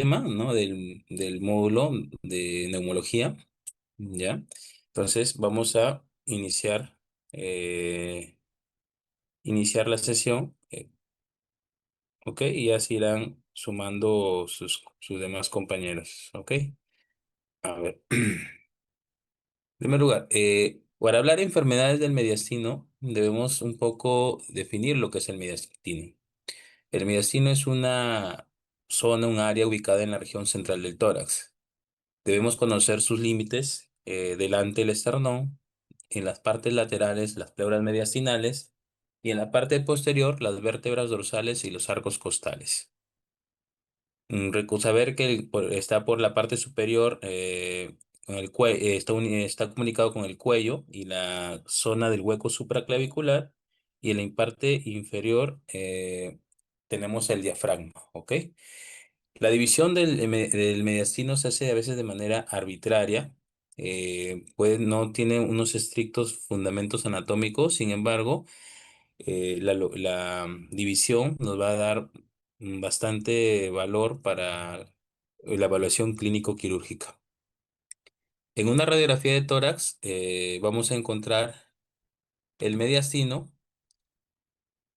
tema, ¿no? Del módulo de neumología, ¿ya? Entonces vamos a iniciar la sesión, ¿ok? Y ya se irán sumando sus demás compañeros, ¿ok? A ver. En primer lugar, para hablar de enfermedades del mediastino, debemos un poco definir lo que es el mediastino. El mediastino es una zona, un área ubicada en la región central del tórax. Debemos conocer sus límites, delante del esternón, en las partes laterales, las pleuras mediastinales, y en la parte posterior, las vértebras dorsales y los arcos costales. Saber que está por la parte superior, con está comunicado con el cuello y la zona del hueco supraclavicular, y en la parte inferior tenemos el diafragma, ¿ok? La división del mediastino se hace a veces de manera arbitraria, no tiene unos estrictos fundamentos anatómicos. Sin embargo, la división nos va a dar bastante valor para la evaluación clínico-quirúrgica. En una radiografía de tórax vamos a encontrar el mediastino.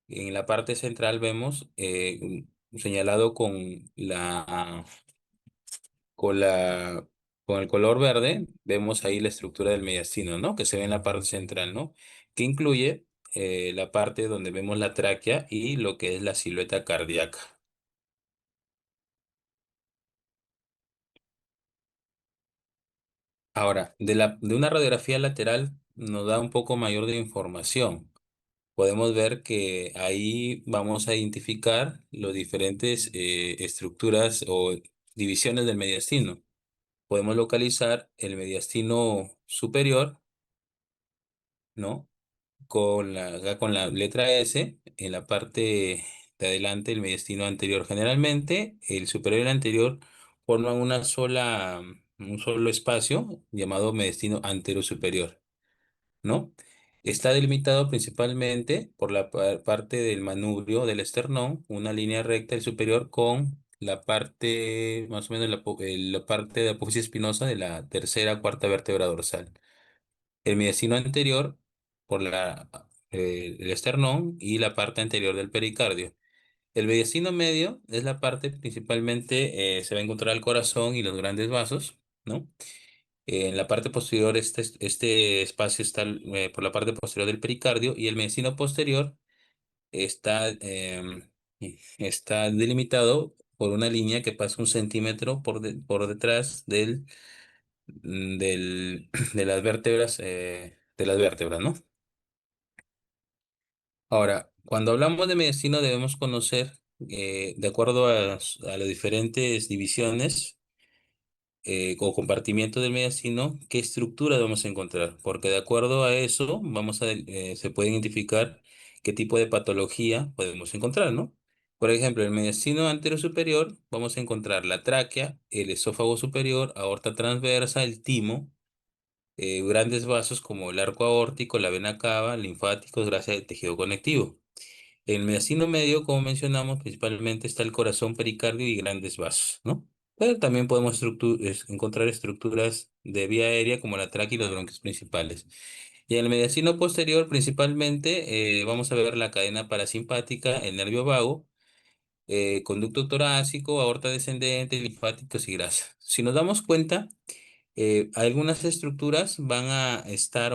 En la parte central vemos señalado con la, con el color verde, vemos ahí la estructura del mediastino, ¿no? Que se ve en la parte central, ¿no? Que incluye la parte donde vemos la tráquea y lo que es la silueta cardíaca. Ahora, de una radiografía lateral nos da un poco mayor de información. Podemos ver que ahí vamos a identificar las diferentes estructuras o divisiones del mediastino. Podemos localizar el mediastino superior, ¿no? Acá con la letra S, en la parte de adelante, el mediastino anterior. Generalmente, el superior y el anterior forman un solo espacio llamado mediastino anterior superior, ¿no? Está delimitado principalmente por la parte del manubrio del esternón, una línea recta del superior con la parte, más o menos la parte de la apófisis espinosa de la tercera, cuarta vértebra dorsal. El mediastino anterior por el esternón y la parte anterior del pericardio. El mediastino medio es la parte principalmente, se va a encontrar el corazón y los grandes vasos, ¿no? En la parte posterior, este espacio está por la parte posterior del pericardio, y el mediastino posterior está delimitado por una línea que pasa 1 centímetro por detrás de las vértebras, ¿no? Ahora, cuando hablamos de mediastino debemos conocer, de acuerdo a las diferentes divisiones o compartimientos del mediastino, qué estructura vamos a encontrar, porque de acuerdo a eso se puede identificar qué tipo de patología podemos encontrar, ¿no? Por ejemplo, en el mediastino anterior superior vamos a encontrar la tráquea, el esófago superior, aorta transversa, el timo, grandes vasos como el arco aórtico, la vena cava, linfáticos, grasa del tejido conectivo. En el mediastino medio, como mencionamos, principalmente está el corazón, pericardio y grandes vasos, ¿no? Pero también podemos encontrar estructuras de vía aérea como la tráquea y los bronquios principales. Y en el mediastino posterior, principalmente, vamos a ver la cadena parasimpática, el nervio vago, conducto torácico, aorta descendente, linfáticos y grasa. Si nos damos cuenta, algunas estructuras van a estar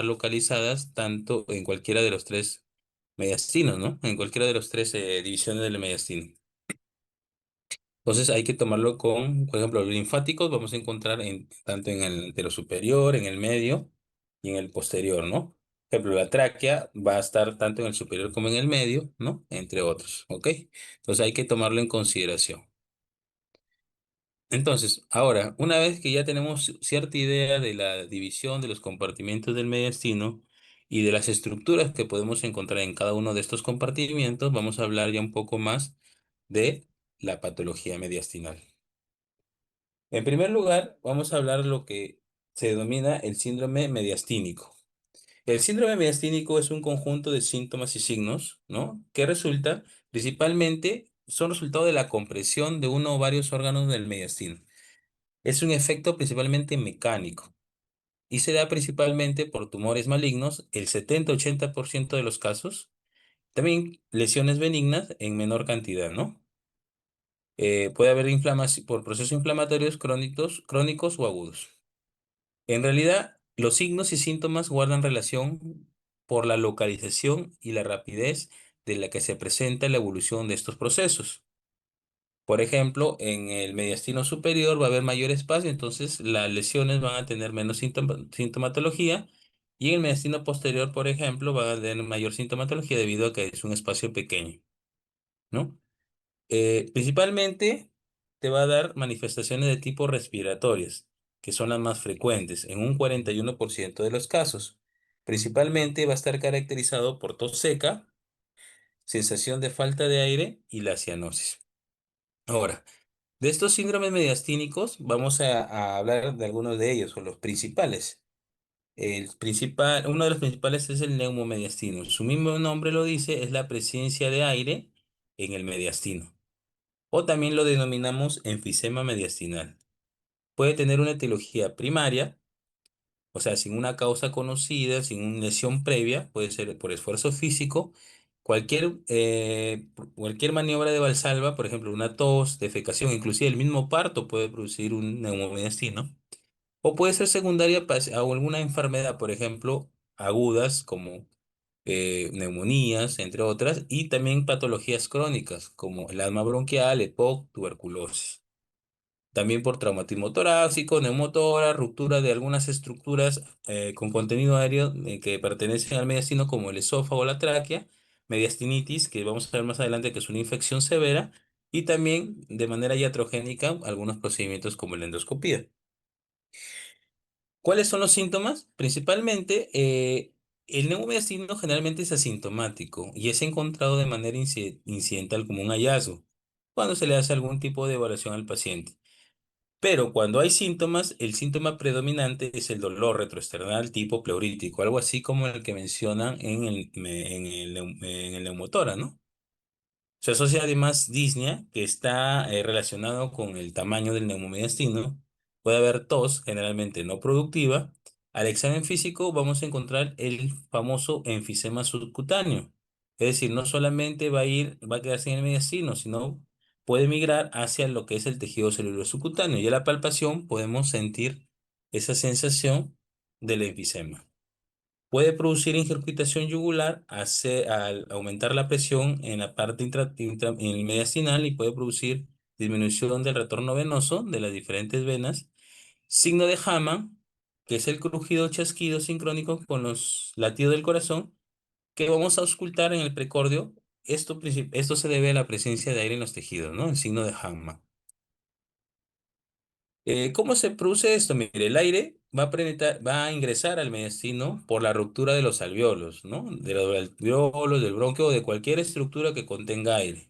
localizadas tanto en cualquiera de los tres mediastinos, ¿no? En cualquiera de los tres divisiones del mediastino. Entonces hay que tomarlo por ejemplo, los linfáticos vamos a encontrar tanto en el anterior superior, en el medio y en el posterior, ¿no? Por ejemplo, la tráquea va a estar tanto en el superior como en el medio, ¿no? Entre otros, ¿ok? Entonces hay que tomarlo en consideración. Entonces, ahora, una vez que ya tenemos cierta idea de la división de los compartimientos del mediastino y de las estructuras que podemos encontrar en cada uno de estos compartimientos, vamos a hablar ya un poco más de la patología mediastinal. En primer lugar, vamos a hablar de lo que se denomina el síndrome mediastínico. El síndrome mediastínico es un conjunto de síntomas y signos, ¿no? Que resulta principalmente son resultado de la compresión de uno o varios órganos del mediastino. Es un efecto principalmente mecánico y se da principalmente por tumores malignos, el 70-80% de los casos. También lesiones benignas en menor cantidad, ¿no? Puede haber inflamación por procesos inflamatorios crónicos o agudos. En realidad, los signos y síntomas guardan relación por la localización y la rapidez de la que se presenta la evolución de estos procesos. Por ejemplo, en el mediastino superior va a haber mayor espacio, entonces las lesiones van a tener menos sintomatología, y en el mediastino posterior, por ejemplo, van a tener mayor sintomatología debido a que es un espacio pequeño, ¿no? Principalmente te va a dar manifestaciones de tipo respiratorias, que son las más frecuentes, en un 41% de los casos. Principalmente va a estar caracterizado por tos seca, sensación de falta de aire y la cianosis. Ahora, de estos síndromes mediastínicos vamos a hablar de algunos de ellos, o los principales. Uno de los principales es el neumomediastino. Su mismo nombre lo dice, es la presencia de aire en el mediastino, o también lo denominamos enfisema mediastinal. Puede tener una etiología primaria, o sea, sin una causa conocida, sin una lesión previa, puede ser por esfuerzo físico. Cualquier maniobra de Valsalva, por ejemplo, una tos, defecación, inclusive el mismo parto puede producir un neumomediastino. O puede ser secundaria a alguna enfermedad, por ejemplo, agudas como neumonías, entre otras, y también patologías crónicas como el asma bronquial, EPOC, tuberculosis. También por traumatismo torácico, neumotora, ruptura de algunas estructuras con contenido aéreo que pertenecen al mediastino, como el esófago o la tráquea, mediastinitis, que vamos a ver más adelante que es una infección severa, y también de manera iatrogénica algunos procedimientos como la endoscopía. ¿Cuáles son los síntomas? Principalmente, el neumocitino generalmente es asintomático y es encontrado de manera incidental como un hallazgo cuando se le hace algún tipo de evaluación al paciente. Pero cuando hay síntomas, el síntoma predominante es el dolor retroesternal tipo pleurítico, algo así como el que mencionan en el neumotora, ¿no? Se asocia además disnea, que está relacionado con el tamaño del neumomediastino. Puede haber tos, generalmente no productiva. Al examen físico vamos a encontrar el famoso enfisema subcutáneo. Es decir, no solamente va a quedarse en el mediastino, sino puede migrar hacia lo que es el tejido celular subcutáneo. Y a la palpación podemos sentir esa sensación del enfisema. Puede producir incircuitación yugular al aumentar la presión en la parte en el mediastinal, y puede producir disminución del retorno venoso de las diferentes venas. Signo de Hammond, que es el crujido o chasquido sincrónico con los latidos del corazón, que vamos a auscultar en el precordio. Esto se debe a la presencia de aire en los tejidos, ¿no? El signo de Hammond. ¿Cómo se produce esto? Mire, el aire va a ingresar al mediastino por la ruptura de los alveolos, ¿no? De los alveolos, del bronquio o de cualquier estructura que contenga aire.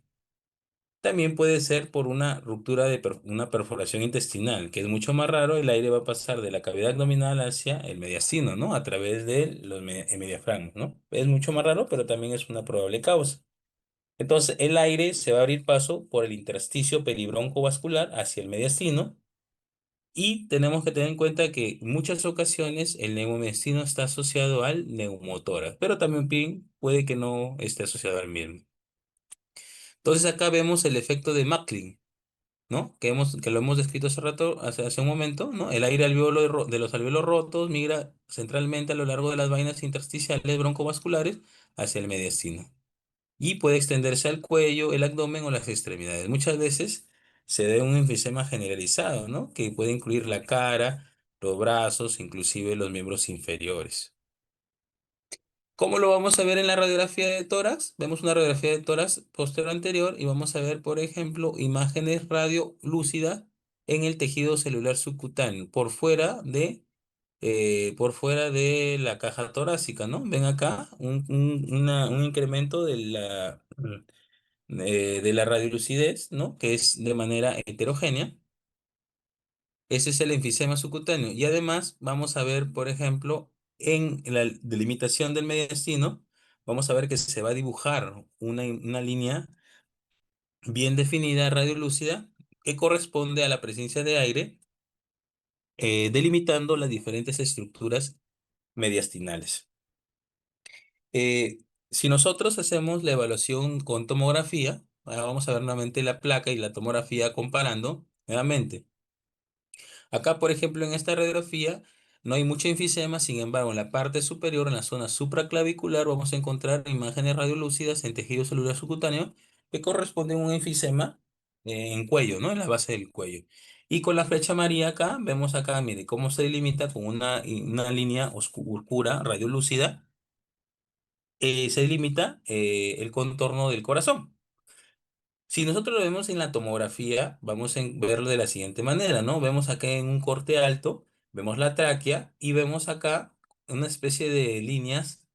También puede ser por una ruptura de una perforación intestinal, que es mucho más raro. El aire va a pasar de la cavidad abdominal hacia el mediastino, ¿no? A través de los mediafragmos, ¿no? Es mucho más raro, pero también es una probable causa. Entonces, el aire se va a abrir paso por el intersticio peribroncovascular hacia el mediastino, y tenemos que tener en cuenta que en muchas ocasiones el neumomedicino está asociado al neumotórax, pero también puede que no esté asociado al mismo. Entonces acá vemos el efecto de Macklin, ¿no? Que lo hemos descrito hace rato, hace un momento, ¿no? El aire de los alvéolos rotos migra centralmente a lo largo de las vainas intersticiales broncovasculares hacia el mediastino, y puede extenderse al cuello, el abdomen o las extremidades. Muchas veces se ve un enfisema generalizado, ¿no? Que puede incluir la cara, los brazos, inclusive los miembros inferiores. ¿Cómo lo vamos a ver en la radiografía de tórax? Vemos una radiografía de tórax posterior anterior y vamos a ver, por ejemplo, imágenes radiolúcidas en el tejido celular subcutáneo, por fuera de la caja torácica, ¿no? Ven acá un incremento de la radiolucidez, ¿no? Que es de manera heterogénea. Ese es el enfisema subcutáneo. Y además vamos a ver, por ejemplo, en la delimitación del mediastino, vamos a ver que se va a dibujar una línea bien definida radiolúcida que corresponde a la presencia de aire, delimitando las diferentes estructuras mediastinales. Eh, si nosotros hacemos la evaluación con tomografía, ahora vamos a ver nuevamente la placa y la tomografía comparando nuevamente. Acá, por ejemplo, en esta radiografía no hay mucho enfisema, sin embargo, en la parte superior, en la zona supraclavicular, vamos a encontrar imágenes radiolúcidas en tejido celular subcutáneo que corresponden a un enfisema en cuello, ¿no? En la base del cuello. Y con la flecha amarilla acá, vemos acá, mire, cómo se delimita con una línea oscura radiolúcida, se delimita el contorno del corazón. Si nosotros lo vemos en la tomografía, vamos a verlo de la siguiente manera, ¿no? Vemos acá en un corte alto, vemos la tráquea y vemos acá una especie de líneas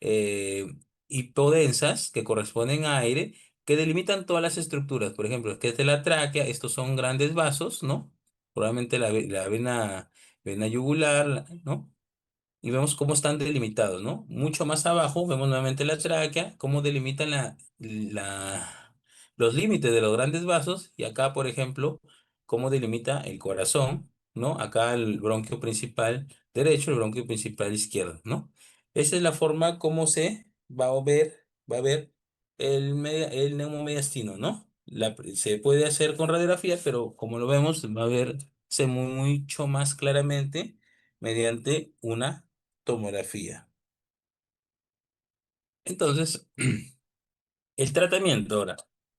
eh, hipodensas que corresponden a aire que delimitan todas las estructuras. Por ejemplo, que es de la tráquea, estos son grandes vasos, ¿no? Probablemente la vena yugular, ¿no? Y vemos cómo están delimitados, ¿no? Mucho más abajo vemos nuevamente la tráquea, cómo delimitan los límites de los grandes vasos, y acá, por ejemplo, cómo delimita el corazón, ¿no? Acá el bronquio principal derecho, el bronquio principal izquierdo, ¿no? Esa es la forma como se va a ver el neumomediastino, ¿no? Se puede hacer con radiografía, pero como lo vemos, va a verse mucho más claramente mediante una tomografía. Entonces, el tratamiento ahora.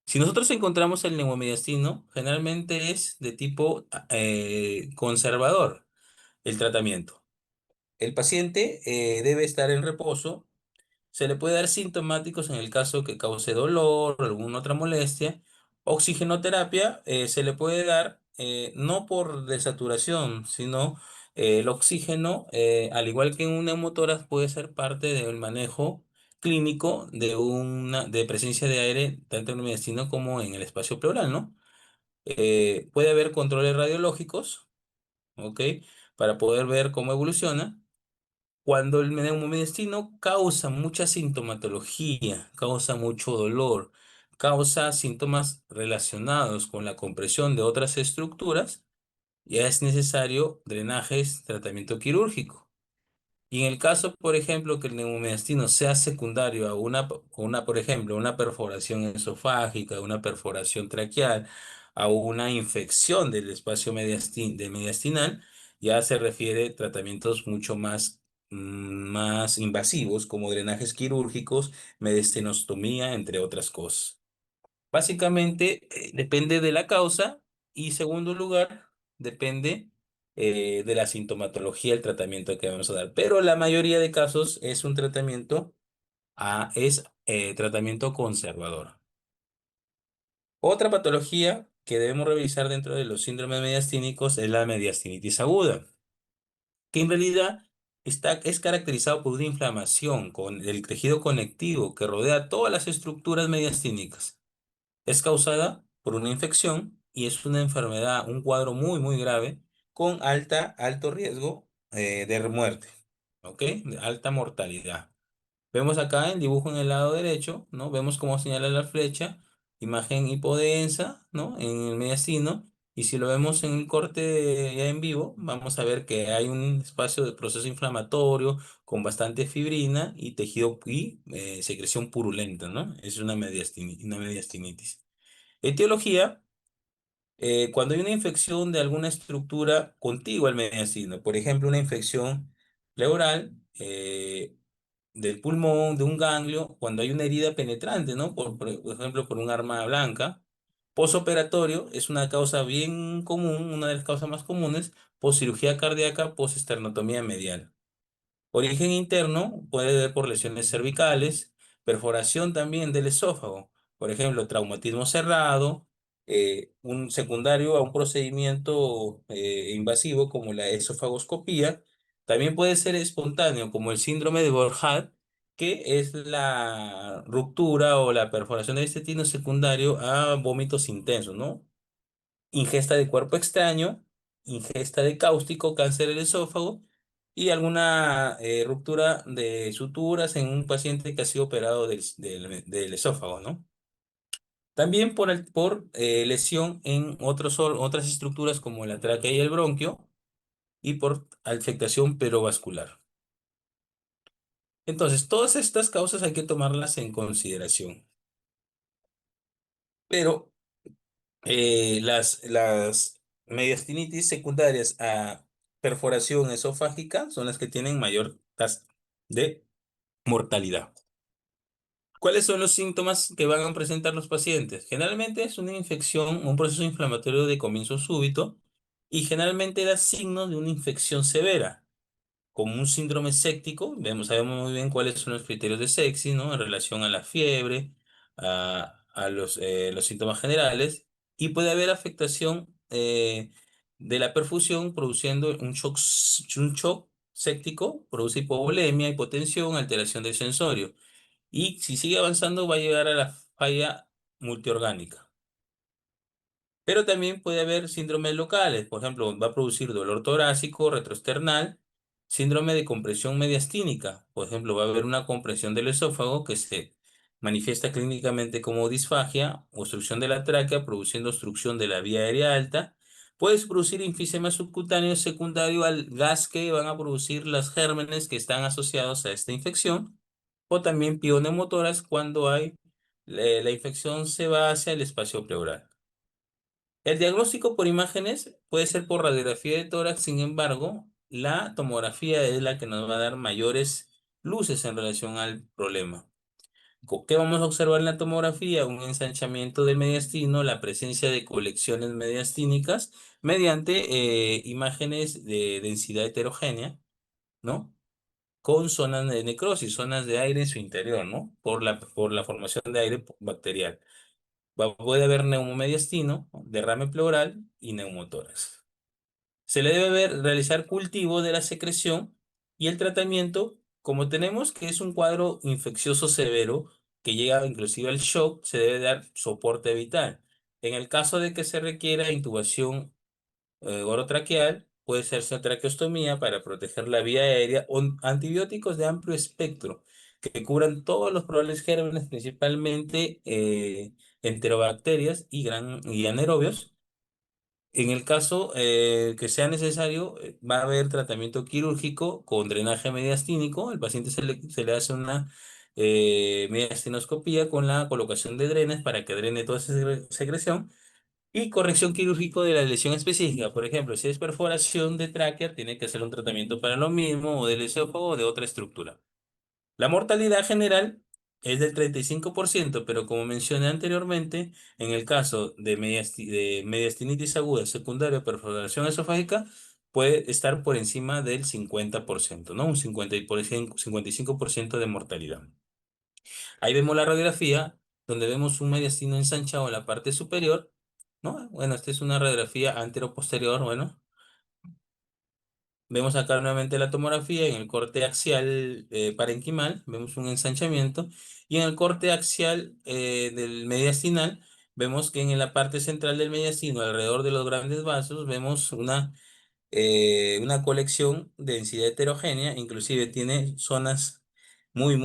Si nosotros encontramos el neumomediastino, generalmente es de tipo conservador el tratamiento. El paciente debe estar en reposo. Se le puede dar sintomáticos en el caso que cause dolor o alguna otra molestia. Oxigenoterapia se le puede dar no por desaturación, sino el oxígeno, al igual que en un neumotórax, puede ser parte del manejo clínico de presencia de aire tanto en el intestino como en el espacio pleural, ¿no? Puede haber controles radiológicos, ¿ok? Para poder ver cómo evoluciona. Cuando el neumomedicino causa mucha sintomatología, causa mucho dolor, causa síntomas relacionados con la compresión de otras estructuras, ya es necesario drenajes, tratamiento quirúrgico. Y en el caso, por ejemplo, que el neumomedicino sea secundario por ejemplo, una perforación esofágica, una perforación traqueal, a una infección del espacio mediastinal, ya se refiere a tratamientos mucho más invasivos, como drenajes quirúrgicos, mediastinostomía, entre otras cosas. Básicamente, depende de la causa y, segundo lugar, depende de la sintomatología del tratamiento que vamos a dar. Pero la mayoría de casos es un tratamiento conservador. Otra patología que debemos revisar dentro de los síndromes mediastínicos es la mediastinitis aguda, que en realidad es caracterizado por una inflamación con el tejido conectivo que rodea todas las estructuras mediastínicas. Es causada por una infección y es una enfermedad, un cuadro muy, muy grave con alto riesgo de muerte, ¿ok? De alta mortalidad. Vemos acá el dibujo en el lado derecho, ¿no? Vemos cómo señala la flecha, imagen hipodensa, ¿no? En el mediastino. Y si lo vemos en el corte ya en vivo, vamos a ver que hay un espacio de proceso inflamatorio con bastante fibrina y tejido y secreción purulenta, ¿no? Es una mediastinitis. Etiología, cuando hay una infección de alguna estructura contigua al mediastino, por ejemplo, una infección pleural, del pulmón, de un ganglio, cuando hay una herida penetrante, ¿no? Por ejemplo, por un arma blanca. Posoperatorio es una causa bien común, una de las causas más comunes, poscirugía cardíaca, postesternotomía medial. Origen interno puede ser por lesiones cervicales, perforación también del esófago, por ejemplo, traumatismo cerrado, un secundario a un procedimiento invasivo como la esofagoscopía. También puede ser espontáneo, como el síndrome de Borja, que es la ruptura o la perforación del intestino secundario a vómitos intensos, ¿no? Ingesta de cuerpo extraño, ingesta de cáustico, cáncer del esófago y alguna ruptura de suturas en un paciente que ha sido operado del esófago, ¿no? También por lesión en otras estructuras como la tráquea y el bronquio y por afectación perovascular. Entonces, todas estas causas hay que tomarlas en consideración. Pero las mediastinitis secundarias a perforación esofágica son las que tienen mayor tasa de mortalidad. ¿Cuáles son los síntomas que van a presentar los pacientes? Generalmente es una infección, un proceso inflamatorio de comienzo súbito y generalmente da signos de una infección severa, como un síndrome séptico. Sabemos muy bien cuáles son los criterios de sepsis, ¿no? En relación a la fiebre, a los síntomas generales, y puede haber afectación de la perfusión produciendo un shock séptico, produce hipovolemia, hipotensión, alteración del sensorio. Y si sigue avanzando, va a llegar a la falla multiorgánica. Pero también puede haber síndromes locales, por ejemplo, va a producir dolor torácico, retroesternal, síndrome de compresión mediastínica, por ejemplo, va a haber una compresión del esófago que se manifiesta clínicamente como disfagia, obstrucción de la tráquea, produciendo obstrucción de la vía aérea alta. Puede producir enfisema subcutáneo secundario al gas que van a producir los gérmenes que están asociados a esta infección, o también pioneumotoras cuando la infección se va hacia el espacio pleural. El diagnóstico por imágenes puede ser por radiografía de tórax, sin embargo, la tomografía es la que nos va a dar mayores luces en relación al problema. ¿Qué vamos a observar en la tomografía? Un ensanchamiento del mediastino, la presencia de colecciones mediastínicas mediante imágenes de densidad heterogénea, ¿no? Con zonas de necrosis, zonas de aire en su interior, ¿no? Por la formación de aire bacterial. Puede haber neumomediastino, derrame pleural y neumotórax. Se le debe realizar cultivo de la secreción y el tratamiento, como tenemos que es un cuadro infeccioso severo que llega inclusive al shock, se debe dar soporte vital. En el caso de que se requiera intubación orotraqueal, puede hacerse traqueostomía para proteger la vía aérea o antibióticos de amplio espectro que cubran todos los probables gérmenes, principalmente enterobacterias y anaerobios. En el caso que sea necesario, va a haber tratamiento quirúrgico con drenaje mediastínico. El paciente se le hace una mediastinoscopía con la colocación de drenes para que drene toda esa secreción y corrección quirúrgico de la lesión específica. Por ejemplo, si es perforación de tráquea, tiene que hacer un tratamiento para lo mismo, o del esófago o de otra estructura. La mortalidad general es del 35%, pero como mencioné anteriormente, en el caso de mediastinitis aguda secundaria o perforación esofágica, puede estar por encima del 50%, ¿no? Un 55% de mortalidad. Ahí vemos la radiografía, donde vemos un mediastino ensanchado en la parte superior, ¿no? Bueno, esta es una radiografía antero-posterior, bueno. Vemos acá nuevamente la tomografía en el corte axial parenquimal, vemos un ensanchamiento, y en el corte axial del mediastinal, vemos que en la parte central del mediastino, alrededor de los grandes vasos, vemos una colección de densidad heterogénea, inclusive tiene zonas muy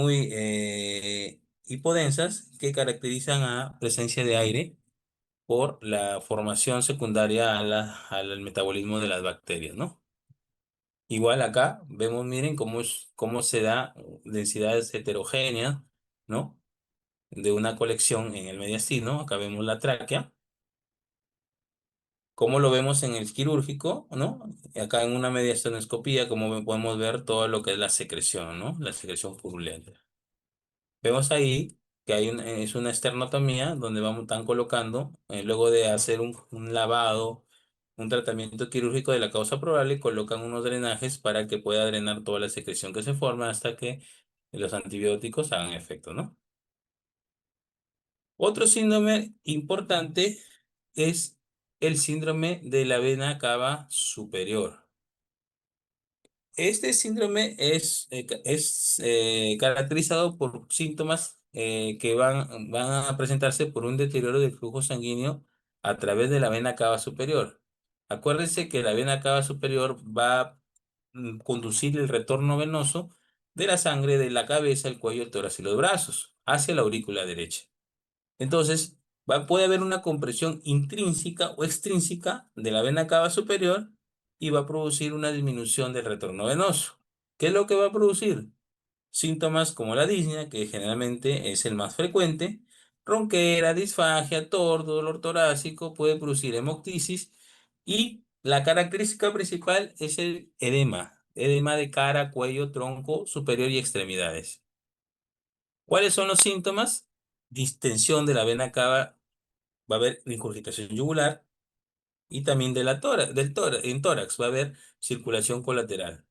hipodensas que caracterizan a presencia de aire por la formación secundaria al metabolismo de las bacterias, ¿no? Igual acá vemos, miren cómo se da densidades heterogéneas, ¿no? De una colección en el mediastino. Acá vemos la tráquea. Cómo lo vemos en el quirúrgico, ¿no? Y acá en una mediastinoscopía, como podemos ver todo lo que es la secreción, ¿no? La secreción purulenta. Vemos ahí que es una esternotomía donde están colocando, luego de hacer un lavado, un tratamiento quirúrgico de la causa probable, colocan unos drenajes para que pueda drenar toda la secreción que se forma hasta que los antibióticos hagan efecto, ¿no? Otro síndrome importante es el síndrome de la vena cava superior. Este síndrome es caracterizado por síntomas que van a presentarse por un deterioro del flujo sanguíneo a través de la vena cava superior. Acuérdense que la vena cava superior va a conducir el retorno venoso de la sangre de la cabeza, el cuello, el tórax y los brazos hacia la aurícula derecha. Entonces, Puede haber una compresión intrínseca o extrínseca de la vena cava superior y va a producir una disminución del retorno venoso. ¿Qué es lo que va a producir? Síntomas como la disnea, que generalmente es el más frecuente, ronquera, disfagia, dolor torácico, puede producir hemoptisis y la característica principal es el edema, edema de cara, cuello, tronco superior y extremidades. ¿Cuáles son los síntomas? Distensión de la vena cava, va a haber incurgitación yugular y también de en tórax va a haber circulación colateral.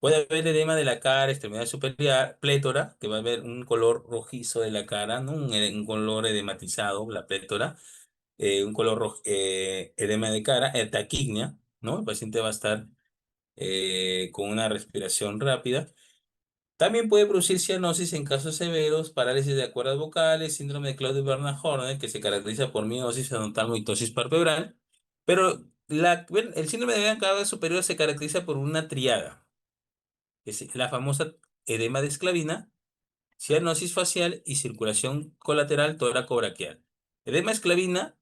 Puede haber edema de la cara, extremidad superior, plétora, que va a haber un color rojizo de la cara, ¿no? Un color edematizado, la plétora, un color edema de cara, taquignia, ¿no? El paciente va a estar con una respiración rápida. También puede producir cianosis en casos severos, parálisis de cuerdas vocales, síndrome de Claudio-Bernard Horner, que se caracteriza por miosis frontal y ptosis palpebral. Pero bueno, el síndrome de vena cava superior se caracteriza por una triada, es la famosa edema de esclavina, cianosis facial y circulación colateral toracobraquial. Edema esclavina,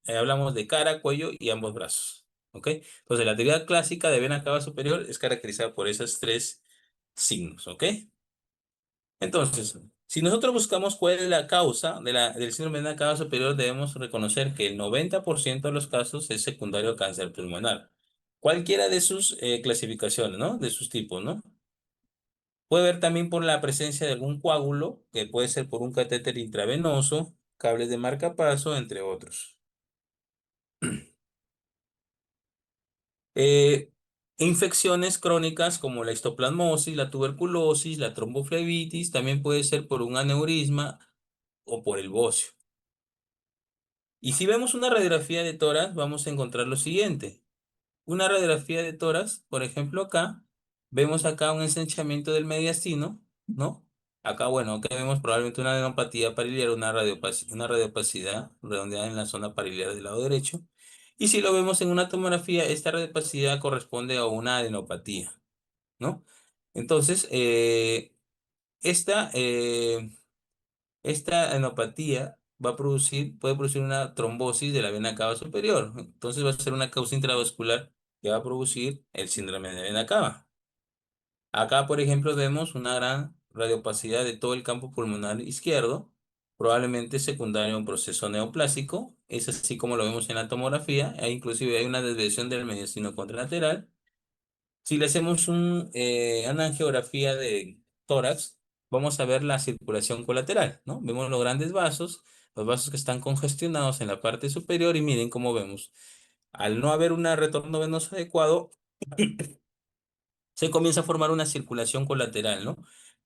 hablamos de cara, cuello y ambos brazos. ¿Ok? Entonces, la teoría clásica de vena cava superior es caracterizada por esos tres signos. ¿Ok? Entonces, si nosotros buscamos cuál es la causa del síndrome de vena cava superior, debemos reconocer que el 90% de los casos es secundario al cáncer pulmonar. Cualquiera de sus clasificaciones, ¿no? De sus tipos, ¿no? Puede haber también por la presencia de algún coágulo, que puede ser por un catéter intravenoso, cables de marcapaso, entre otros. Eh, Infecciones crónicas como la histoplasmosis, la tuberculosis, la tromboflebitis, también puede ser por un aneurisma o por el bocio. Y si vemos una radiografía de tórax, vamos a encontrar lo siguiente. Una radiografía de tórax, por ejemplo, acá, vemos acá un ensanchamiento del mediastino, ¿no? Acá, bueno, acá vemos probablemente una adenopatía pariliar, una radiopacidad redondeada en la zona pariliar del lado derecho. Y si lo vemos en una tomografía, esta radiopacidad corresponde a una adenopatía, ¿no? Entonces, esta, eh, esta adenopatía puede producir una trombosis de la vena cava superior. Entonces va a ser una causa intravascular que va a producir el síndrome de vena cava. Acá, por ejemplo, vemos una gran radiopacidad de todo el campo pulmonar izquierdo, probablemente secundario a un proceso neoplásico. Es así como lo vemos en la tomografía. Inclusive hay una desviación del mediastino contralateral. Si le hacemos una angiografía de tórax, vamos a ver la circulación colateral, ¿no? Vemos los vasos que están congestionados en la parte superior y miren cómo vemos. Al no haber un retorno venoso adecuado, se comienza a formar una circulación colateral, ¿no?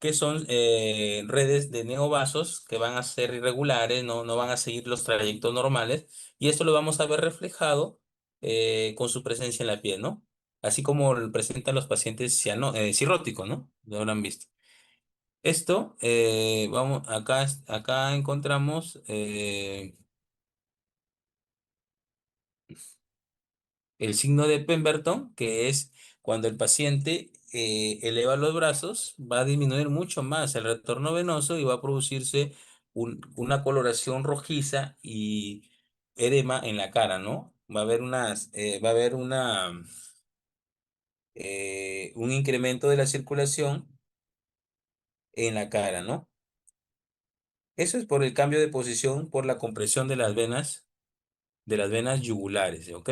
Que son redes de neovasos que van a ser irregulares, no van a seguir los trayectos normales, y esto lo vamos a ver reflejado con su presencia en la piel, ¿no? Así como lo presentan los pacientes cirróticos, ¿no? Lo habrán visto. Esto, acá encontramos el signo de Pemberton, que es cuando el paciente eleva los brazos, va a disminuir mucho más el retorno venoso y va a producirse una coloración rojiza y edema en la cara, ¿no? Va a haber un incremento de la circulación en la cara, ¿no? Eso es por el cambio de posición, por la compresión de las venas yugulares, ¿ok?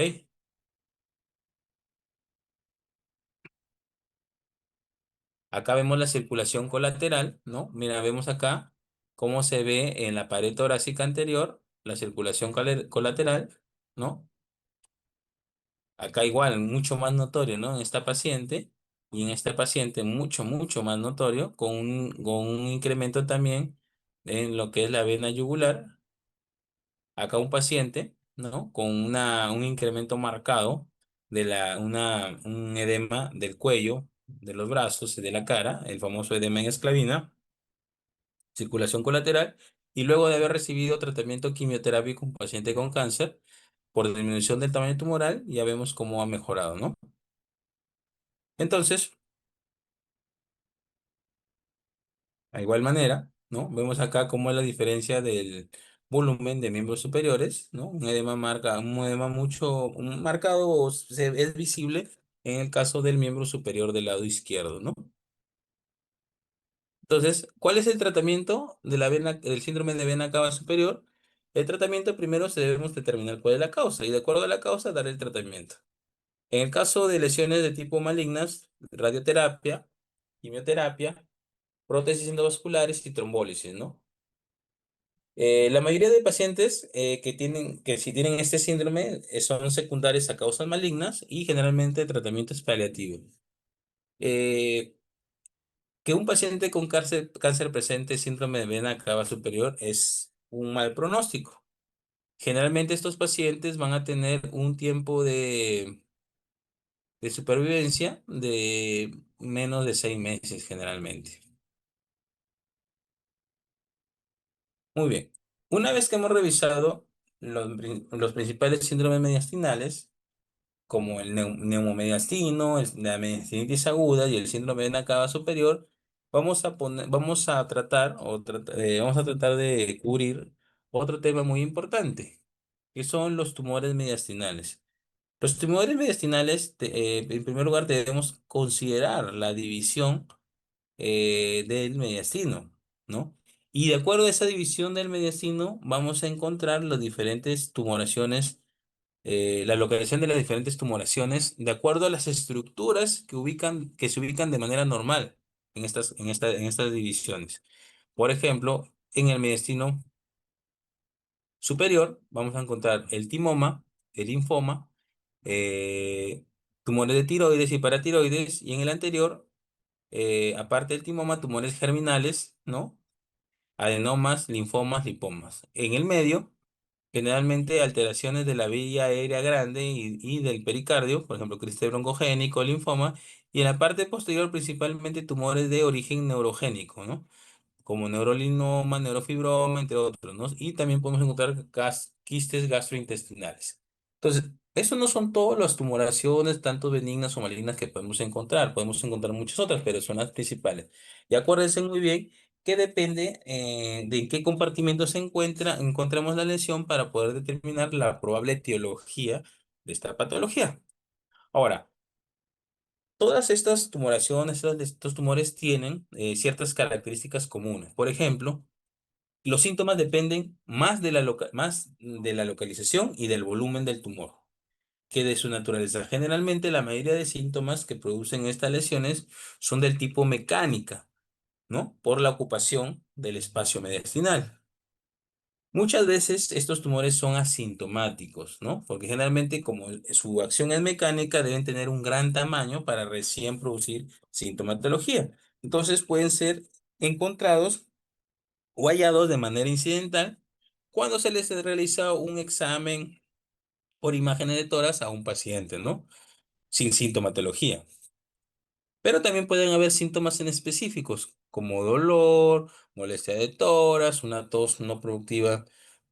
Acá vemos la circulación colateral, ¿no? Mira, vemos acá cómo se ve en la pared torácica anterior la circulación colateral, ¿no? Acá igual, mucho más notorio, ¿no? En esta paciente y en este paciente mucho más notorio, con un incremento también en lo que es la vena yugular. Acá un paciente, ¿no? Con un incremento marcado un edema del cuello, de los brazos y de la cara, el famoso edema en esclavina, circulación colateral, y luego de haber recibido tratamiento quimioterápico un paciente con cáncer, por disminución del tamaño tumoral, ya vemos cómo ha mejorado, ¿no? Entonces, a igual manera, ¿no? Vemos acá cómo es la diferencia volumen de miembros superiores, ¿no? Un edema mucho, un marcado es visible en el caso del miembro superior del lado izquierdo, ¿no? Entonces, ¿cuál es el tratamiento de la vena, del síndrome de vena cava superior? El tratamiento primero se debemos determinar cuál es la causa y de acuerdo a la causa dar el tratamiento. En el caso de lesiones de tipo malignas, radioterapia, quimioterapia, prótesis endovasculares y trombólisis, ¿no? La mayoría de pacientes que si tienen este síndrome son secundarios a causas malignas y generalmente el tratamiento es paliativo. Eh, que un paciente con cáncer presente síndrome de vena cava superior es un mal pronóstico. Generalmente estos pacientes van a tener un tiempo de supervivencia de menos de 6 meses generalmente. Muy bien. Una vez que hemos revisado los principales síndromes mediastinales, como el neumomediastino, la mediastinitis aguda y el síndrome de Nakaba superior, vamos a tratar de cubrir otro tema muy importante, que son los tumores mediastinales. Los tumores mediastinales, en primer lugar, debemos considerar la división del mediastino, ¿no? Y de acuerdo a esa división del mediastino, vamos a encontrar las diferentes tumoraciones, la localización de las diferentes tumoraciones, de acuerdo a las estructuras que se ubican de manera normal en estas divisiones. Por ejemplo, en el mediastino superior vamos a encontrar el timoma, el linfoma, eh, tumores de tiroides y paratiroides, y en el anterior, aparte del timoma, tumores germinales, ¿no? Adenomas, linfomas, lipomas. En el medio, generalmente alteraciones de la vía aérea grande y del pericardio, por ejemplo, quiste broncogénico, linfoma, y en la parte posterior principalmente tumores de origen neurogénico, ¿no? Como neurolinoma, neurofibroma, entre otros, ¿no? Y también podemos encontrar quistes gastrointestinales. Entonces, eso no son todas las tumoraciones, tanto benignas o malignas, que podemos encontrar muchas otras, pero son las principales. Y acuérdense muy bien que depende de en qué compartimento encontramos la lesión para poder determinar la probable etiología de esta patología. Ahora, todas estas tumoraciones, estos tumores tienen ciertas características comunes. Por ejemplo, los síntomas dependen más de la localización y del volumen del tumor que de su naturaleza. Generalmente, la mayoría de síntomas que producen estas lesiones son del tipo mecánica, ¿no? Por la ocupación del espacio mediastinal. Muchas veces estos tumores son asintomáticos, ¿no? Porque generalmente, como su acción es mecánica, deben tener un gran tamaño para recién producir sintomatología. Entonces pueden ser encontrados o hallados de manera incidental cuando se les realiza un examen por imágenes de tórax a un paciente, ¿no? Sin sintomatología. Pero también pueden haber síntomas en específicos, como dolor, molestia de tórax, una tos no productiva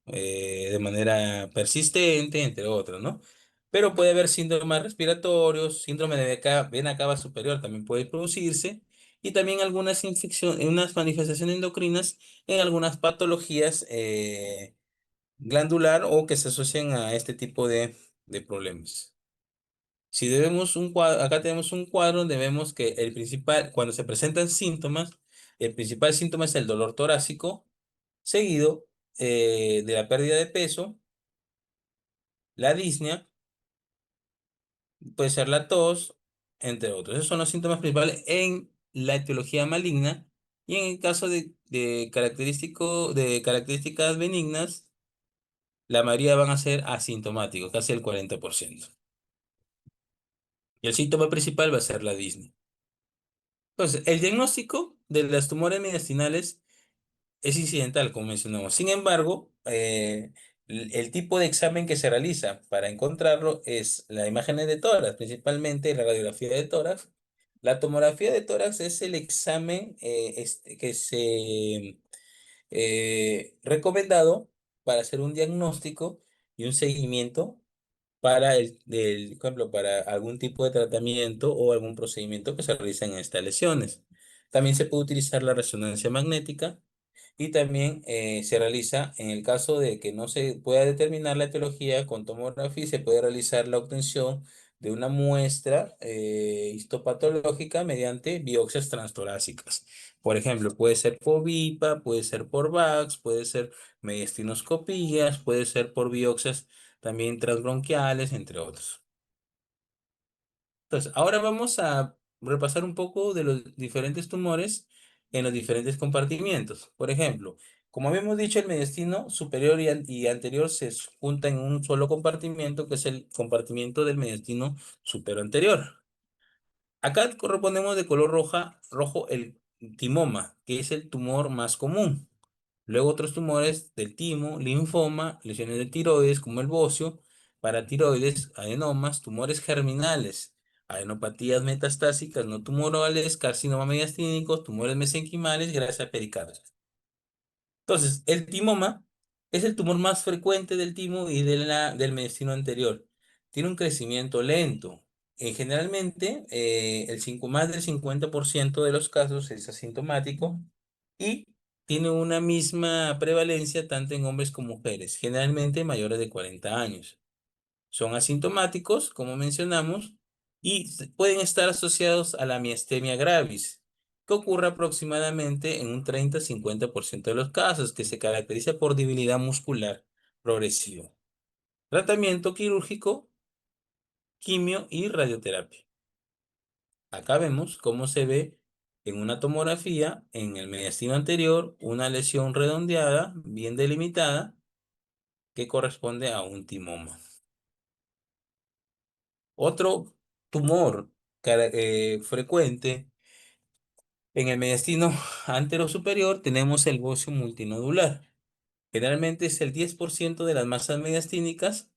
de manera persistente, entre otros, ¿no? Pero puede haber síntomas respiratorios, síndrome de vena cava superior también puede producirse, y también algunas infecciones, unas manifestaciones endocrinas en algunas patologías glandular o que se asocian a este tipo de problemas. Si debemos un cuadro, acá tenemos un cuadro donde vemos que cuando se presentan síntomas, el principal síntoma es el dolor torácico, seguido de la pérdida de peso, la disnea, puede ser la tos, entre otros. Esos son los síntomas principales en la etiología maligna, y en el caso de características benignas, la mayoría van a ser asintomáticos, casi el 40%. Y el síntoma principal va a ser la disnea. Entonces, el diagnóstico de los tumores mediastinales es incidental, como mencionamos. Sin embargo, el tipo de examen que se realiza para encontrarlo es la imagen de tórax, principalmente la radiografía de tórax. La tomografía de tórax es el examen que se recomendado para hacer un diagnóstico y un seguimiento para por ejemplo, para algún tipo de tratamiento o algún procedimiento que se realiza en estas lesiones. También se puede utilizar la resonancia magnética y también se realiza, en el caso de que no se pueda determinar la etiología con tomografía, se puede realizar la obtención de una muestra histopatológica mediante biopsias transtorácicas. Por ejemplo, puede ser por VIPA, puede ser por VAX, puede ser mediastinoscopías, puede ser por biopsias también transbronquiales, entre otros. Entonces, ahora vamos a repasar un poco de los diferentes tumores en los diferentes compartimientos. Por ejemplo, como habíamos dicho, el mediastino superior y anterior se juntan en un solo compartimiento, que es el compartimiento del mediastino superior anterior. Acá correspondemos de color rojo el timoma, que es el tumor más común. Luego otros tumores del timo, linfoma, lesiones de tiroides como el bocio, paratiroides, adenomas, tumores germinales, adenopatías metastásicas no tumorales, carcinoma mediastínicos, tumores mesenquimales, grasa pericardial. Entonces, el timoma es el tumor más frecuente del timo y del mediastino anterior. Tiene un crecimiento lento. Generalmente, más del 50% de los casos es asintomático y tiene una misma prevalencia tanto en hombres como mujeres, generalmente mayores de 40 años. Son asintomáticos, como mencionamos, y pueden estar asociados a la miastenia gravis, que ocurre aproximadamente en un 30-50% de los casos, que se caracteriza por debilidad muscular progresiva. Tratamiento quirúrgico, quimio y radioterapia. Acá vemos cómo se ve en una tomografía, en el mediastino anterior, una lesión redondeada, bien delimitada, que corresponde a un timoma. Otro tumor frecuente en el mediastino anterosuperior tenemos el bocio multinodular. Generalmente es el 10% de las masas mediastínicas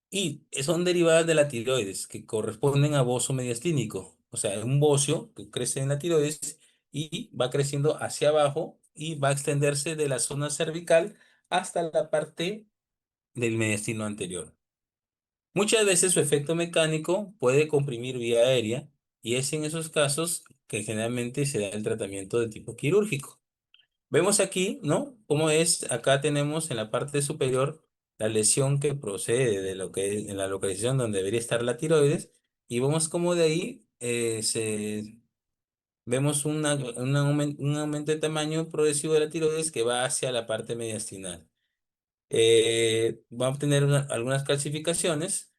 y son derivadas de la tiroides, que corresponden a bozo mediastínico. O sea, un bocio que crece en la tiroides y va creciendo hacia abajo y va a extenderse de la zona cervical hasta la parte del mediastino anterior. Muchas veces su efecto mecánico puede comprimir vía aérea y es en esos casos que generalmente se da el tratamiento de tipo quirúrgico. Vemos aquí, ¿no? Cómo es, acá tenemos en la parte superior la lesión que procede de lo que es en la localización donde debería estar la tiroides y vemos cómo de ahí vemos un aumento de tamaño progresivo de la tiroides que va hacia la parte mediastinal. Va a obtener algunas calcificaciones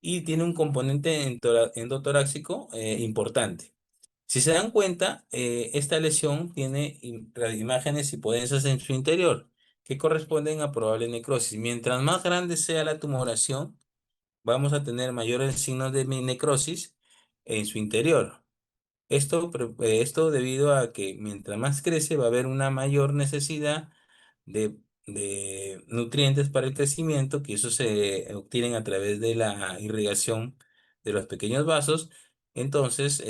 y tiene un componente endotorácico importante. Si se dan cuenta, esta lesión tiene imágenes hipodensas en su interior que corresponden a probable necrosis. Mientras más grande sea la tumoración, vamos a tener mayores signos de necrosis en su interior. Esto debido a que mientras más crece va a haber una mayor necesidad de nutrientes para el crecimiento, que eso se obtienen a través de la irrigación de los pequeños vasos. Entonces,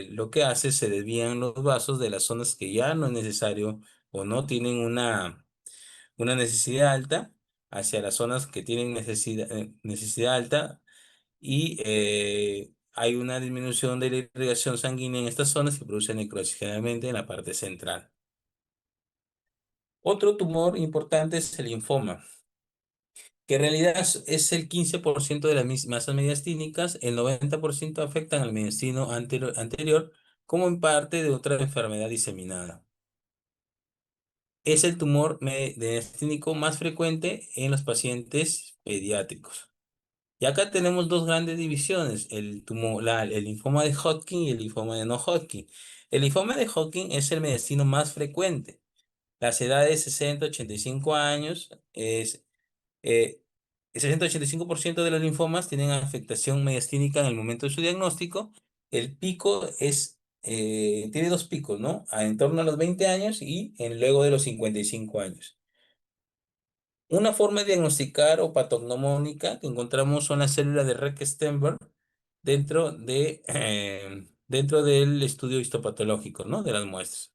lo que hace se desvían los vasos de las zonas que ya no es necesario o no tienen una necesidad alta hacia las zonas que tienen necesidad alta y hay una disminución de la irrigación sanguínea en estas zonas que produce necrosis, generalmente en la parte central. Otro tumor importante es el linfoma, que en realidad es el 15% de las masas mediastínicas, el 90% afectan al mediastino anterior como en parte de otra enfermedad diseminada. Es el tumor mediastínico más frecuente en los pacientes pediátricos. Y acá tenemos dos grandes divisiones, el linfoma de Hodgkin y el linfoma de no Hodgkin. El linfoma de Hodgkin es el mediastino más frecuente. Las edades 60-85 años, eh, el 60-85% de los linfomas tienen afectación mediastínica en el momento de su diagnóstico. El pico tiene dos picos, ¿no? En torno a los 20 años y luego de los 55 años. Una forma de diagnosticar o patognomónica que encontramos son las células de Rec-Steinberg dentro del estudio histopatológico, ¿no? De las muestras.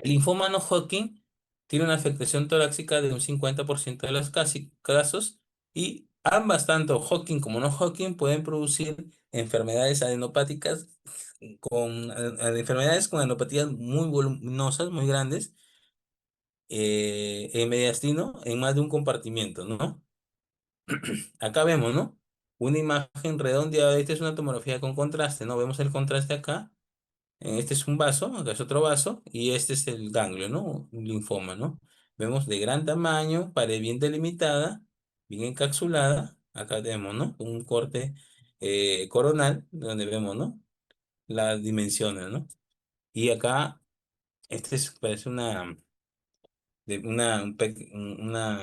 El linfoma no Hodgkin tiene una afectación torácica de un 50% de los casos y Ambas, tanto Hodgkin como no Hodgkin, pueden producir enfermedades adenopáticas enfermedades con adenopatías muy voluminosas, muy grandes, en mediastino, en más de un compartimiento, ¿no? Acá vemos, ¿no? Una imagen redondeada. Esta es una tomografía con contraste, ¿no? Vemos el contraste acá. Este es un vaso, acá es otro vaso, y este es el ganglio, ¿no? Un linfoma, ¿no? Vemos de gran tamaño, pared bien delimitada, bien encapsulada. Acá tenemos, ¿no? Un corte coronal, donde vemos, ¿no? Las dimensiones, ¿no? Y acá, parece una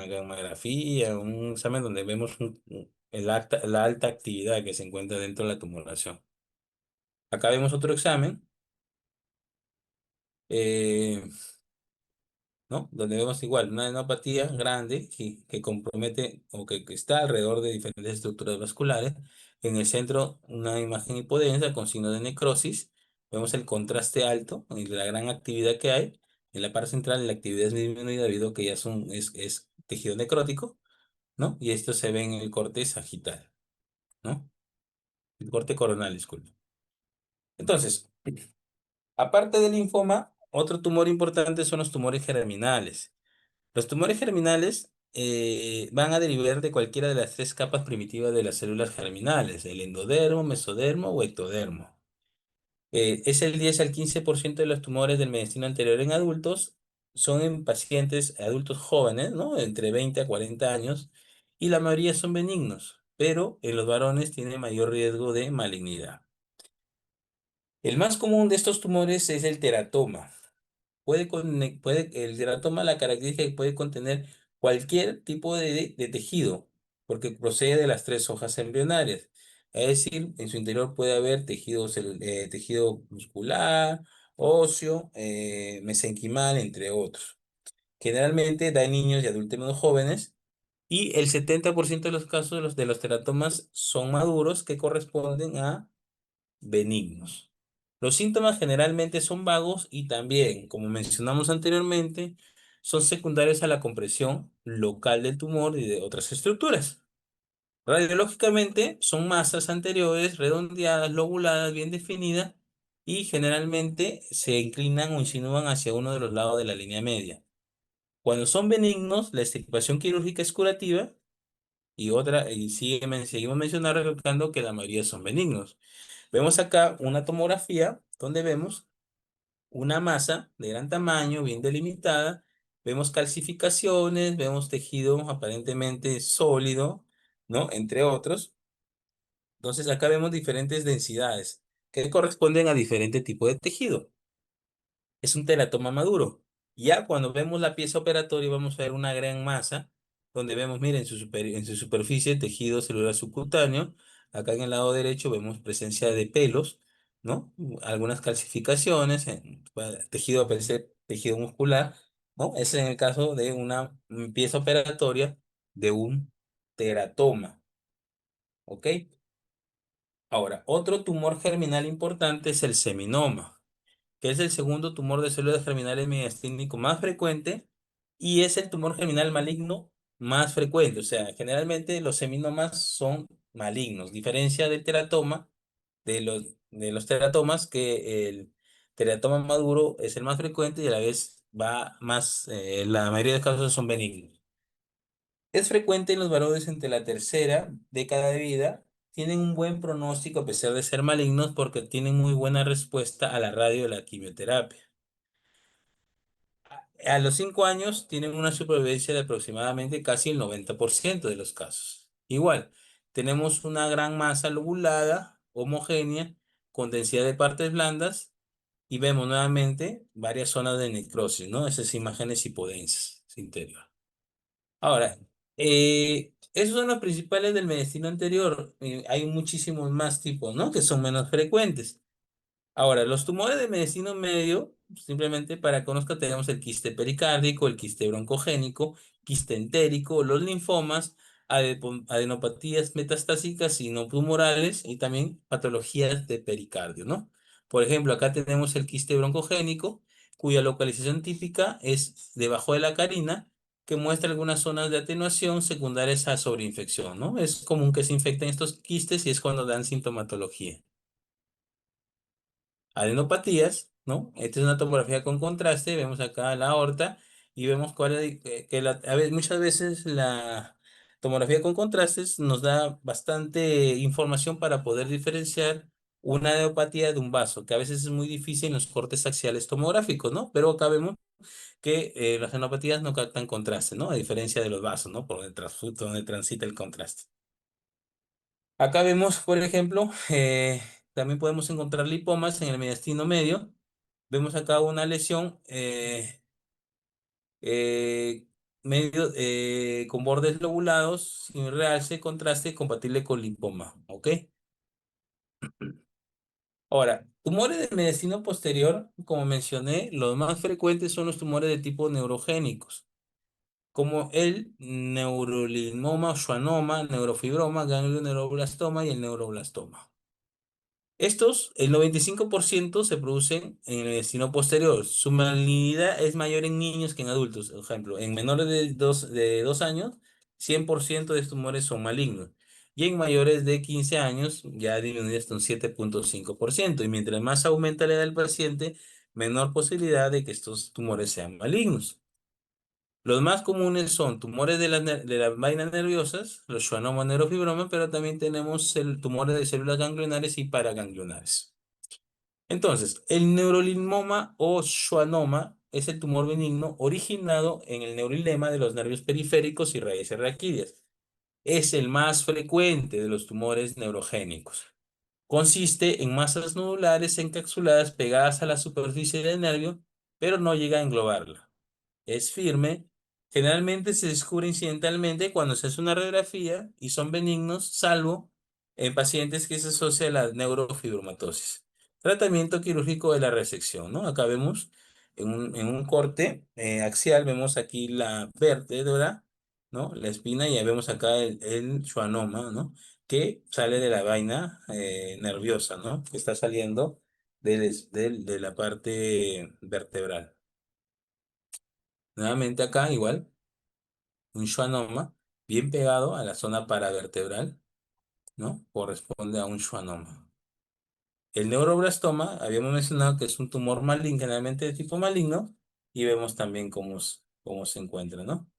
gamografía, un examen donde vemos la alta actividad que se encuentra dentro de la tumoración. Acá vemos otro examen. eh, ¿No? Donde vemos igual una adenopatía grande que compromete o que está alrededor de diferentes estructuras vasculares. En el centro, una imagen hipodensa con signo de necrosis. Vemos el contraste alto y la gran actividad que hay. En la parte central, la actividad es disminuida debido a que ya es tejido necrótico, ¿no? Y esto se ve en el corte sagital, ¿no? El corte coronal, disculpe. Entonces, aparte del linfoma, otro tumor importante son los tumores germinales. Los tumores germinales van a derivar de cualquiera de las tres capas primitivas de las células germinales, el endodermo, mesodermo o ectodermo. Es el 10 al 15% de los tumores del mediastino anterior en adultos, son en pacientes adultos jóvenes, ¿no? Entre 20 a 40 años, y la mayoría son benignos, pero en los varones tiene mayor riesgo de malignidad. El más común de estos tumores es el teratoma. El teratoma, la característica es que puede contener cualquier tipo de tejido, porque procede de las tres hojas embrionarias. Es decir, en su interior puede haber tejido muscular, óseo, mesenquimal, entre otros. Generalmente da en niños y adultos menos jóvenes, y el 70% de los casos de los teratomas son maduros, que corresponden a benignos. Los síntomas generalmente son vagos y también, como mencionamos anteriormente, son secundarios a la compresión local del tumor y de otras estructuras. Radiológicamente son masas anteriores, redondeadas, lobuladas, bien definidas, y generalmente se inclinan o insinúan hacia uno de los lados de la línea media. Cuando son benignos, la extirpación quirúrgica es curativa, seguimos mencionando, recalcando que la mayoría son benignos. Vemos acá una tomografía donde vemos una masa de gran tamaño, bien delimitada. Vemos calcificaciones, vemos tejido aparentemente sólido, ¿no? Entre otros. Entonces acá vemos diferentes densidades que corresponden a diferente tipo de tejido. Es un teratoma maduro. Ya cuando vemos la pieza operatoria vamos a ver una gran masa donde vemos, miren, en su superficie tejido celular subcutáneo. Acá en el lado derecho vemos presencia de pelos, ¿no? Algunas calcificaciones, tejido, aparece tejido muscular, ¿no? Ese es en el caso de una pieza operatoria de un teratoma, ¿ok? Ahora, otro tumor germinal importante es el seminoma, que es el segundo tumor de células germinales mediastínico más frecuente y es el tumor germinal maligno más frecuente. O sea, generalmente los seminomas son malignos, diferencia del teratoma, de los teratomas, que el teratoma maduro es el más frecuente y a la vez la mayoría de los casos son benignos. Es frecuente en los varones entre la tercera década de vida. Tienen un buen pronóstico a pesar de ser malignos porque tienen muy buena respuesta a la radio de la quimioterapia. A los 5 años tienen una supervivencia de aproximadamente casi el 90% de los casos. Igual, tenemos una gran masa lobulada, homogénea, con densidad de partes blandas, y vemos nuevamente varias zonas de necrosis, ¿no? Esas imágenes hipodensas interior. Ahora, esos son los principales del mediastino anterior. Hay muchísimos más tipos, ¿no? Que son menos frecuentes. Ahora, los tumores de mediastino medio, simplemente para que conozca, tenemos el quiste pericárdico, el quiste broncogénico, quiste entérico, los linfomas, adenopatías metastásicas y no tumorales, y también patologías de pericardio, ¿no? Por ejemplo, acá tenemos el quiste broncogénico, cuya localización típica es debajo de la carina, que muestra algunas zonas de atenuación secundarias a sobreinfección, ¿no? Es común que se infecten estos quistes y es cuando dan sintomatología. Adenopatías, ¿no? Esta es una tomografía con contraste, vemos acá la aorta y vemos cuál es, muchas veces la tomografía con contrastes nos da bastante información para poder diferenciar una adenopatía de un vaso, que a veces es muy difícil en los cortes axiales tomográficos, ¿no? Pero acá vemos que las adenopatías no captan contraste, ¿no? A diferencia de los vasos, ¿no? Por donde transita el contraste. Acá vemos, por ejemplo, también podemos encontrar lipomas en el mediastino medio. Vemos acá una lesión eh, con bordes lobulados, sin realce, contraste, compatible con lipoma. ¿Ok? Ahora, tumores del mediastino posterior, como mencioné, los más frecuentes son los tumores de tipo neurogénicos, como el neurolinoma o schwannoma, neurofibroma, ganglio neuroblastoma y el neuroblastoma. Estos, el 95% se producen en el intestino posterior. Su malignidad es mayor en niños que en adultos. Por ejemplo, en menores de 2 años, 100% de estos tumores son malignos. Y en mayores de 15 años, ya ha disminuido hasta un 7,5%. Y mientras más aumenta la edad del paciente, menor posibilidad de que estos tumores sean malignos. Los más comunes son tumores de las vainas nerviosas, los schwannomas neurofibromas, pero también tenemos tumores de células ganglionares y paraganglionares. Entonces, el neurolinmoma o schwannoma es el tumor benigno originado en el neurilema de los nervios periféricos y raíces raquídeas. Es el más frecuente de los tumores neurogénicos. Consiste en masas nodulares encapsuladas pegadas a la superficie del nervio, pero no llega a englobarla. Es firme. Generalmente se descubre incidentalmente cuando se hace una radiografía y son benignos, salvo en pacientes que se asocia a la neurofibromatosis. Tratamiento quirúrgico de la resección, ¿no? Acá vemos en un corte axial, vemos aquí la vértebra, ¿no? La espina y ya vemos acá el schwannoma, ¿no? Que sale de la vaina nerviosa, ¿no? Que está saliendo de la parte vertebral. Nuevamente acá igual, un schwannoma bien pegado a la zona paravertebral, ¿no? Corresponde a un schwannoma. El neuroblastoma, habíamos mencionado que es un tumor maligno, generalmente de tipo maligno, y vemos también cómo se encuentra, ¿no?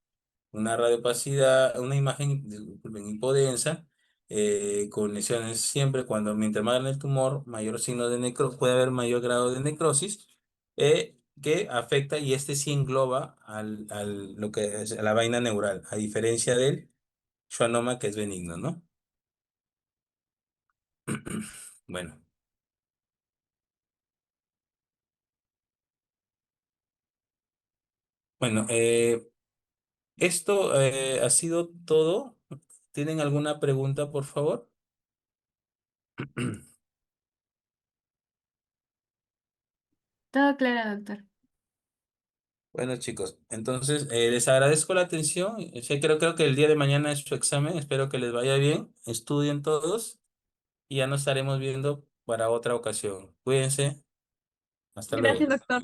Una radiopacidad, una imagen, disculpen, hipodensa, con lesiones siempre, mientras más grande el tumor, mayor signo de puede haber mayor grado de necrosis, que afecta y este sí engloba lo que es a la vaina neural, a diferencia del schwannoma que es benigno, ¿no? Bueno, bueno, esto ha sido todo. ¿Tienen alguna pregunta, por favor? Todo claro, doctor. Bueno, chicos, entonces les agradezco la atención. Sí, creo que el día de mañana es su examen. Espero que les vaya bien. Estudien todos y ya nos estaremos viendo para otra ocasión. Cuídense. Hasta Gracias, luego. doctor.